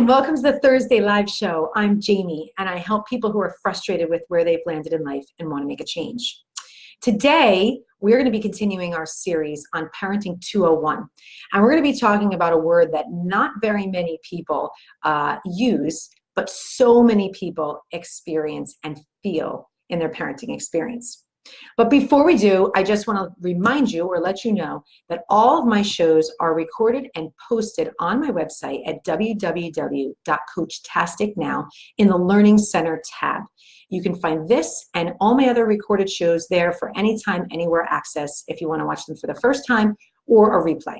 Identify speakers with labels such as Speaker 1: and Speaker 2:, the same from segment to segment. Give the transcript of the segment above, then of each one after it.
Speaker 1: welcome to the Thursday Live Show. I'm Jamie, and I help people who are frustrated with where they've landed in life and want to make a change. Today, we're going to be continuing our series on Parenting 201, and we're going to be talking about a word that not very many people use, but so many people experience and feel in their parenting experience. But before we do, I just want to remind you or let you know that all of my shows are recorded and posted on my website at www.coachtasticnow in the Learning Center tab. You can find this and all my other recorded shows there for anytime, anywhere access if you want to watch them for the first time or a replay.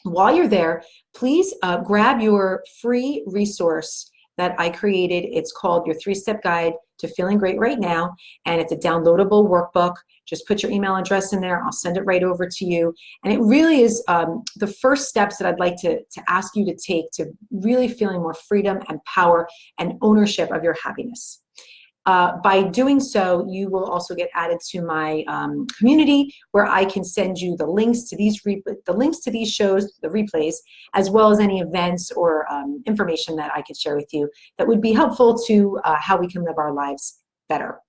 Speaker 1: While you're there, please grab your free resource that I created. It's called Your 3-Step Guide to Feeling Great Right Now, and it's a downloadable workbook. Just put your email address in there. I'll send it right over to you. And it really is the first steps that I'd like to ask you to take to really feeling more freedom and power and ownership of your happiness. By doing so, you will also get added to my community where I can send you the links to these shows, the replays, as well as any events or information that I could share with you that would be helpful to how we can live our lives better.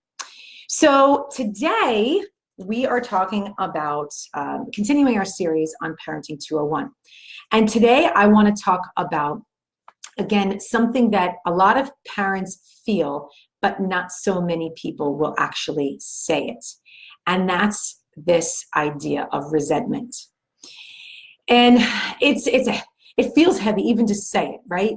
Speaker 1: So today we are talking about continuing our series on Parenting 201. And today I want to talk about, again, something that a lot of parents feel but not so many people will actually say it. And that's this idea of resentment. And it feels heavy even to say it, right?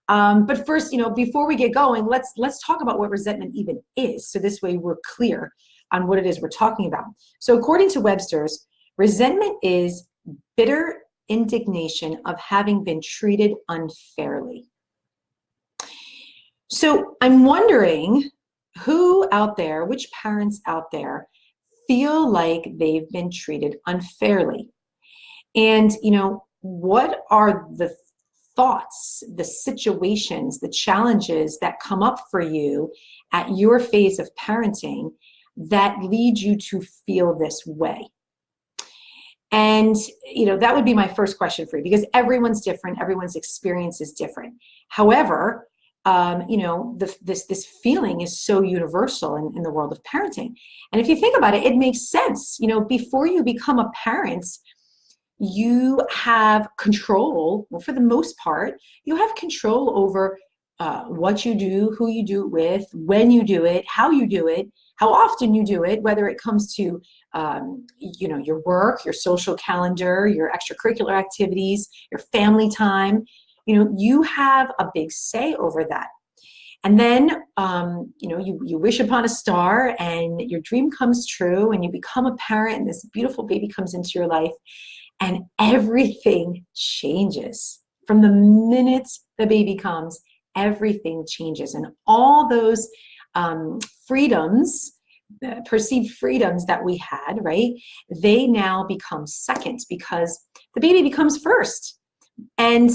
Speaker 1: But first, before we get going, let's talk about what resentment even is. So this way we're clear on what it is we're talking about. So according to Webster's, resentment is bitter indignation of having been treated unfairly. So I'm wondering who out there, which parents out there feel like they've been treated unfairly? And, what are the thoughts, the situations, the challenges that come up for you at your phase of parenting that lead you to feel this way? And, that would be my first question for you, because everyone's different. Everyone's experience is different. However, this feeling is so universal in the world of parenting. And if you think about it, it makes sense. Before you become a parent, you have control, well, for the most part, you have control over what you do, who you do it with, when you do it, how you do it, how often you do it, whether it comes to, your work, your social calendar, your extracurricular activities, your family time. You have a big say over that. And then, you wish upon a star and your dream comes true and you become a parent and this beautiful baby comes into your life and everything changes. From the minute the baby comes, everything changes. And all those freedoms, perceived freedoms that we had, right, they now become second because the baby becomes first. And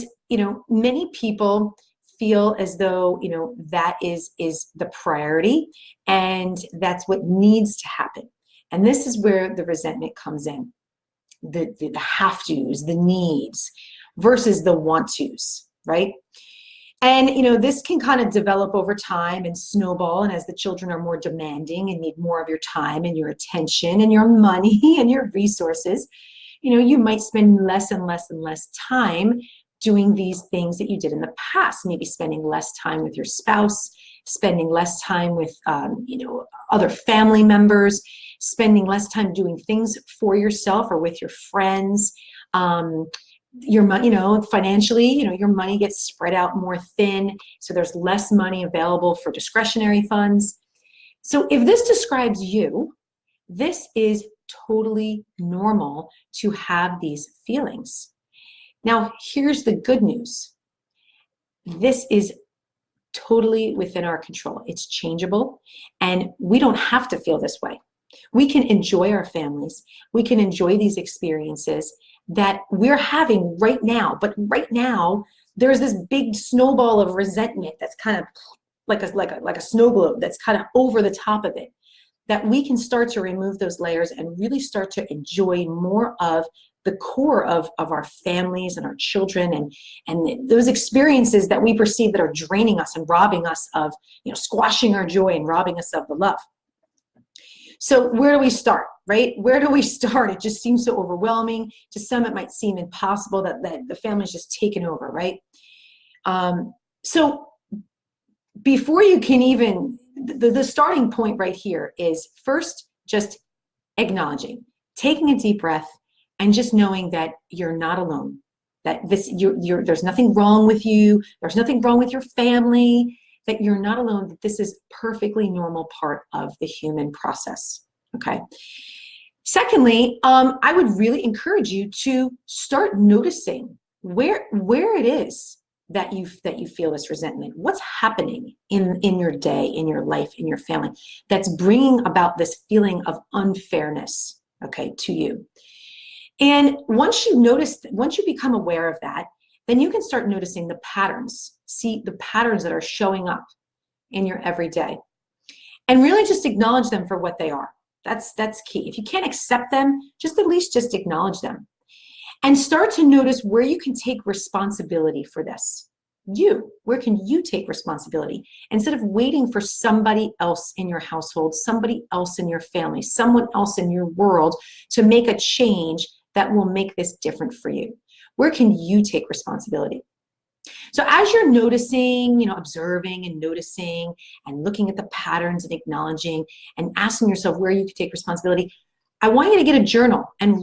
Speaker 1: many people feel as though, that is the priority and that's what needs to happen. And this is where the resentment comes in. The have tos, the needs versus the want tos, right? And, this can kind of develop over time and snowball. And as the children are more demanding and need more of your time and your attention and your money and your resources, you might spend less and less and less time doing these things that you did in the past, maybe spending less time with your spouse, spending less time with, other family members, spending less time doing things for yourself or with your friends. Your money, financially, your money gets spread out more thin. So there's less money available for discretionary funds. So if this describes you, this is totally normal to have these feelings. Now, here's the good news. This is totally within our control. It's changeable, and we don't have to feel this way. We can enjoy our families. We can enjoy these experiences that we're having right now. But right now, there's this big snowball of resentment that's kind of like a snow globe that's kind of over the top of it, that we can start to remove those layers and really start to enjoy more of the core of our families and our children, and those experiences that we perceive that are draining us and robbing us of, squashing our joy and robbing us of the love. So where do we start, right? Where do we start? It just seems so overwhelming. To some, it might seem impossible that the family's just taken over, right? So before you can even, the starting point right here is first just acknowledging, taking a deep breath, and just knowing that you're not alone, that there's nothing wrong with you, there's nothing wrong with your family, that you're not alone, that this is perfectly normal part of the human process, okay? Secondly, I would really encourage you to start noticing where it is that you feel this resentment. What's happening in your day, in your life, in your family, that's bringing about this feeling of unfairness, okay, to you. And once you become aware of that, then you can start noticing the patterns. See the patterns that are showing up in your everyday, and really just acknowledge them for what they are. That's key. If you can't accept them, just at least just acknowledge them. And start to notice where you can take responsibility for this. Where can you take responsibility? Instead of waiting for somebody else in your household, somebody else in your family, someone else in your world to make a change that will make this different for you. Where can you take responsibility? So as you're noticing, observing and noticing and looking at the patterns and acknowledging and asking yourself where you can take responsibility, I want you to get a journal and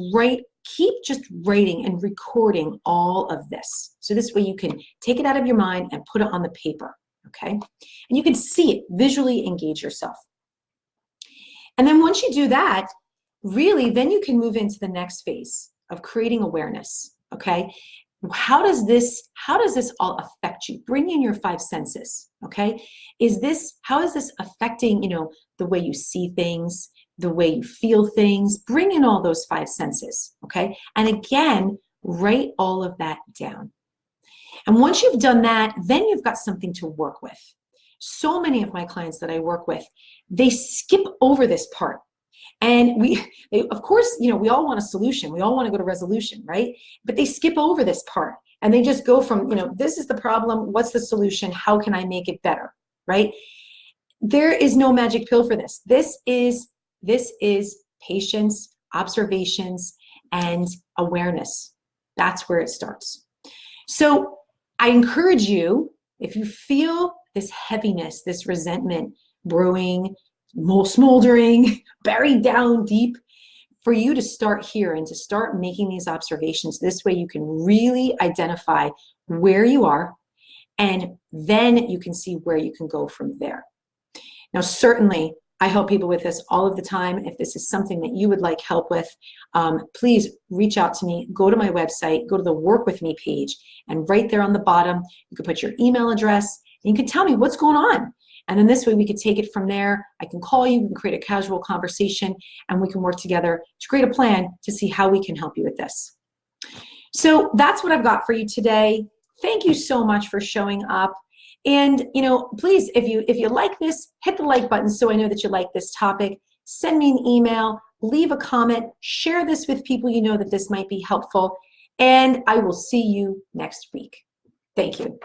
Speaker 1: keep just writing and recording all of this. So this way you can take it out of your mind and put it on the paper, okay? And you can see it, visually engage yourself. And then once you do that, really, then you can move into the next phase of creating awareness, okay? How does this all affect you? Bring in your five senses, okay? How is this affecting, the way you see things, the way you feel things? Bring in all those five senses, okay? And again, write all of that down. And once you've done that, then you've got something to work with. So many of my clients that I work with, they skip over this part. And of course, we all want a solution. We all want to go to resolution, right? But they skip over this part and they just go from, this is the problem. What's the solution? How can I make it better, right? There is no magic pill for this. This is patience, observations, and awareness. That's where it starts. So I encourage you, if you feel this heaviness, this resentment brewing, smoldering, buried down deep, for you to start here and to start making these observations. This way you can really identify where you are, and then you can see where you can go from there. Now, certainly, I help people with this all of the time. If this is something that you would like help with, please reach out to me. Go to my website, go to the Work With Me page, and right there on the bottom, you can put your email address, and you can tell me what's going on. And then this way we could take it from there. I can call you, we can create a casual conversation, and we can work together to create a plan to see how we can help you with this. So that's what I've got for you today. Thank you so much for showing up. And please, if you like this, hit the like button so I know that you like this topic. Send me an email, leave a comment, share this with people you know that this might be helpful, and I will see you next week. Thank you.